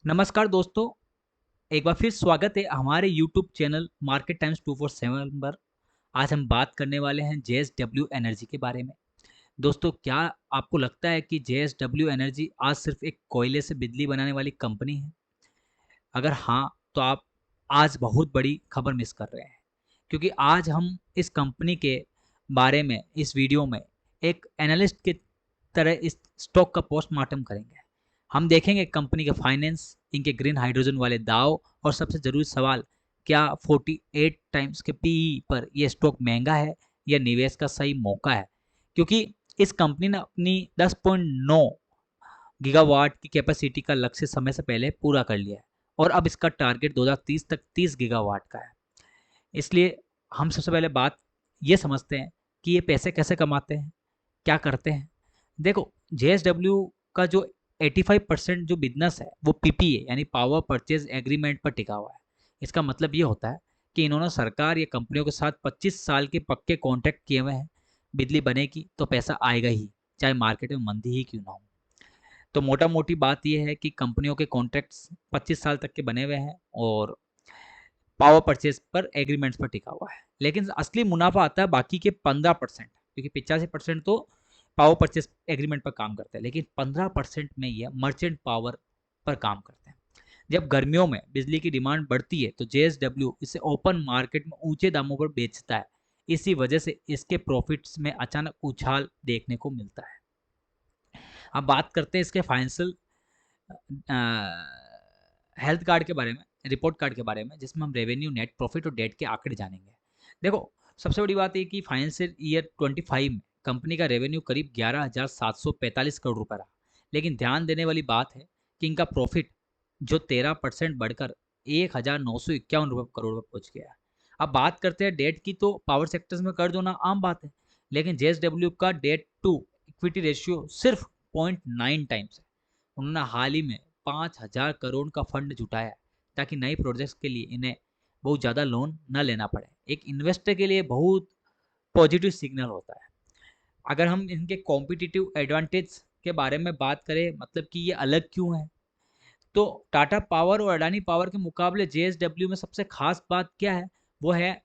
नमस्कार दोस्तों, एक बार फिर स्वागत है हमारे यूट्यूब चैनल मार्केट टाइम्स 247 पर। आज हम बात करने वाले हैं जेएसडब्ल्यू एनर्जी के बारे में। दोस्तों, क्या आपको लगता है कि जेएसडब्ल्यू एनर्जी आज सिर्फ एक कोयले से बिजली बनाने वाली कंपनी है? अगर हाँ, तो आप आज बहुत बड़ी खबर मिस कर रहे हैं, क्योंकि आज हम इस कंपनी के बारे में इस वीडियो में एक एनालिस्ट की तरह इस स्टॉक का पोस्टमार्टम करेंगे। हम देखेंगे कंपनी के फाइनेंस, इनके ग्रीन हाइड्रोजन वाले दाव और सबसे ज़रूरी सवाल, क्या 48 टाइम्स के पीई पर यह स्टॉक महंगा है या निवेश का सही मौका है? क्योंकि इस कंपनी ने अपनी 10.9 गीगावाट की कैपेसिटी का लक्ष्य समय से पहले पूरा कर लिया है और अब इसका टारगेट 2030 तक 30 गीगावाट का है। इसलिए हम सबसे पहले बात ये समझते हैं कि ये पैसे कैसे कमाते हैं, क्या करते हैं। देखो, जेएसडब्ल्यू का जो 85% जो बिजनेस है वो पीपीए यानी पावर परचेज एग्रीमेंट पर टिका हुआ है। इसका मतलब ये होता है कि इन्होंने सरकार या कंपनियों के साथ 25 साल के पक्के कॉन्ट्रैक्ट किए हुए हैं। बिजली बनेगी तो पैसा आएगा ही, चाहे मार्केट में मंदी ही क्यों ना हो। तो मोटा मोटी बात यह है कि कंपनियों के कॉन्ट्रैक्ट्स 25 साल तक के बने हुए हैं और पावर परचेज पर एग्रीमेंट्स पर टिका हुआ है। लेकिन असली मुनाफा आता है बाकी के 15%, क्योंकि 85% तो पावर परचेज एग्रीमेंट पर काम करते हैं, लेकिन 15% में ये मर्चेंट पावर पर काम करते हैं। जब गर्मियों में बिजली की डिमांड बढ़ती है तो जेएसडब्ल्यू इसे ओपन मार्केट में ऊंचे दामों पर बेचता है। इसी वजह से इसके प्रॉफिट्स में अचानक उछाल देखने को मिलता है। अब बात करते हैं इसके फाइनेंशियल हेल्थ कार्ड के बारे में, रिपोर्ट कार्ड के बारे में, जिसमें हम रेवेन्यू, नेट प्रॉफिट और डेट के आंकड़े जानेंगे। देखो, सबसे बड़ी बात है कि फाइनेंशियल ईयर 25 में कंपनी का रेवेन्यू करीब 11,745 करोड़ रुपए रहा। लेकिन ध्यान देने वाली बात है कि इनका प्रॉफिट जो 13% बढ़कर 1,951 करोड़ रुपए पहुंच गया है। अब बात करते हैं डेट की, तो पावर सेक्टर्स में कर्ज होना आम बात है, लेकिन जेएसडब्ल्यू का डेट टू इक्विटी रेशियो सिर्फ 0.9 टाइम्स है। उन्होंने हाल ही में 5,000 करोड़ का फंड जुटाया है, ताकि नए प्रोजेक्ट्स के लिए इन्हें बहुत ज़्यादा लोन न लेना पड़े। एक इन्वेस्टर के लिए बहुत पॉजिटिव सिग्नल होता है। अगर हम इनके कॉम्पिटिटिव एडवांटेज के बारे में बात करें, मतलब कि ये अलग क्यों है, तो टाटा पावर और अडानी पावर के मुकाबले जेएसडब्ल्यू में सबसे खास बात क्या है, वो है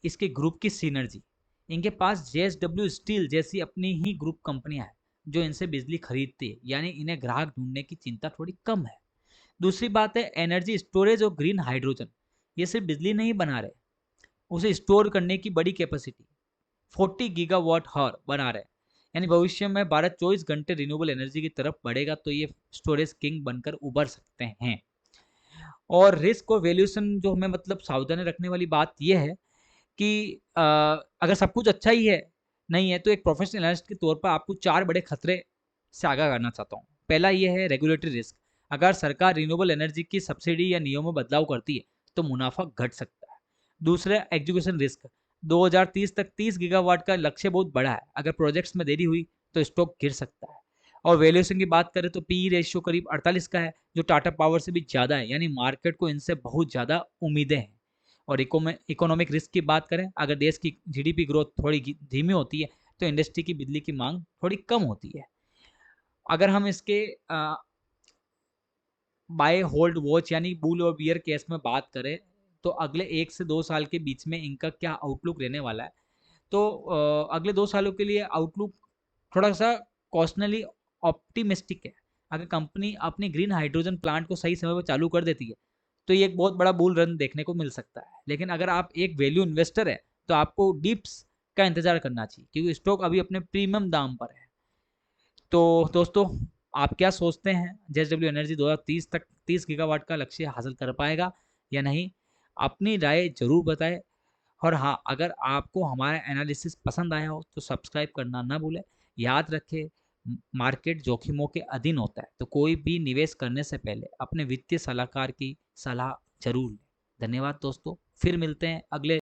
इसके ग्रुप की सिनर्जी। इनके पास जेएसडब्ल्यू स्टील जैसी अपनी ही ग्रुप कंपनियां हैं जो इनसे बिजली खरीदती है, यानी इन्हें ग्राहक ढूंढने की चिंता थोड़ी कम है। दूसरी बात है एनर्जी स्टोरेज और ग्रीन हाइड्रोजन। ये सिर्फ बिजली नहीं बना रहे, उसे स्टोर करने की बड़ी कैपेसिटी 40 गीगावाट हॉर बना रहे हैं। यानी भविष्य में भारत 24 घंटे रिन्यूएबल एनर्जी की तरफ बढ़ेगा तो ये स्टोरेज किंग बनकर उभर सकते हैं। और रिस्क और वैल्यूएशन जो हमें मतलब सावधानी रखने वाली बात यह है कि अगर सब कुछ अच्छा ही है नहीं है, तो एक प्रोफेशनल एनालिस्ट के तौर पर आपको 4 बड़े खतरे से आगाह करना चाहता हूँ। पहला ये है रेगुलेटरी रिस्क। अगर सरकार रिन्यूएबल एनर्जी की सब्सिडी या नियमों में बदलाव करती है तो मुनाफा घट सकता है। दूसरा, एग्जीक्यूशन रिस्क। 2030 तक 30 गीगावाट का लक्ष्य बहुत बड़ा है, अगर प्रोजेक्ट्स में देरी हुई तो स्टॉक गिर सकता है। और वैल्यूएशन की बात करें तो पीई रेशियो करीब 48 का है, जो टाटा पावर से भी ज़्यादा है, यानी मार्केट को इनसे बहुत ज़्यादा उम्मीदें हैं। और इकोनॉमिक रिस्क की बात करें, अगर देश की जीडीपी ग्रोथ थोड़ी धीमी होती है तो इंडस्ट्री की बिजली की मांग थोड़ी कम होती है। अगर हम इसके बाय होल्ड वॉच यानी बुल और बियर केस में बात करें, तो अगले 1 से 2 साल के बीच में इनका क्या आउटलुक रहने वाला है, तो अगले 2 सालों के लिए आउटलुक थोड़ा सा कॉस्टनली ऑप्टिमिस्टिक है। अगर कंपनी अपनी ग्रीन हाइड्रोजन प्लांट को सही समय पर चालू कर देती है तो ये एक बहुत बड़ा बुल रन देखने को मिल सकता है। लेकिन अगर आप एक वैल्यू इन्वेस्टर है तो आपको डिप्स का इंतजार करना चाहिए, क्योंकि स्टॉक अभी अपने प्रीमियम दाम पर है। तो दोस्तों, आप क्या सोचते हैं, जेएसडब्ल्यू एनर्जी 2030 तक 30 गीगावाट का लक्ष्य हासिल कर पाएगा या नहीं? अपनी राय जरूर बताएं। और हाँ, अगर आपको हमारा एनालिसिस पसंद आया हो तो सब्सक्राइब करना ना भूलें। याद रखें, मार्केट जोखिमों के अधीन होता है, तो कोई भी निवेश करने से पहले अपने वित्तीय सलाहकार की सलाह जरूर लें। धन्यवाद दोस्तों, फिर मिलते हैं अगले